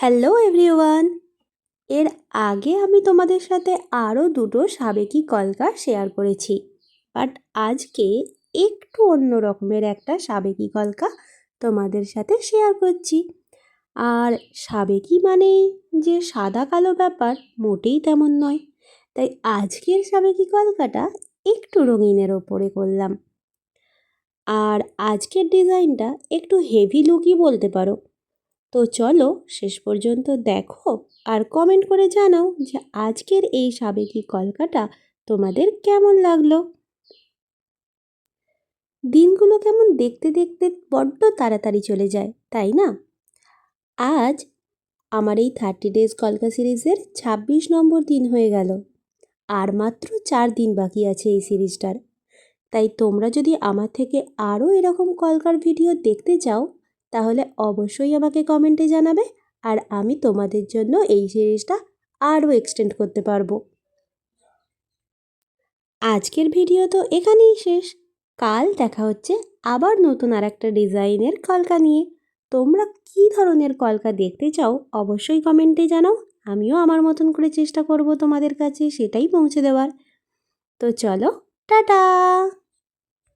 Hello everyone. এর আগে আমি তোমাদের সাথে আরও দুটো সাবেকি কলকা শেয়ার করেছি, বাট আজকে একটু অন্য রকমের একটা সাবেকি কলকা তোমাদের সাথে শেয়ার করছি। আর সাবেকি মানে যে সাদা কালো ব্যাপার মোটেই তেমন নয়, তাই আজকের সাবেকি কলকাটা একটু রঙিনের ওপরে করলাম। আর আজকের ডিজাইনটা একটু হেভি লুকই বলতে পারো। তো চলো শেষ পর্যন্ত দেখো আর কমেন্ট করে জানাও যে আজকের এই সাবেকি কলকাটা তোমাদের কেমন লাগলো। দিনগুলো কেমন দেখতে দেখতে বড্ড তাড়াতাড়ি চলে যায়, তাই না? আজ আমার এই 30 ডেজ কলকা সিরিজের 26 নম্বর দিন হয়ে গেল, আর মাত্র 4 দিন বাকি আছে এই সিরিজটার। তাই তোমরা যদি আমার থেকে আরও এরকম কলকার ভিডিও দেখতে চাও তাহলে অবশ্যই আমাকে কমেন্টে জানাবে, আর আমি তোমাদের জন্য এই সিরিজটা আরও এক্সটেন্ড করতে পারবো। আজকের ভিডিও তো এখানেই শেষ। কাল দেখা হচ্ছে আবার নতুন আর একটা ডিজাইনের কলকা নিয়ে। তোমরা কী ধরনের কলকা দেখতে চাও অবশ্যই কমেন্টে জানাও। আমিও আমার মতন করে চেষ্টা করব তোমাদের কাছে সেটাই পৌঁছে দেওয়ার। তো চলো, টাটা।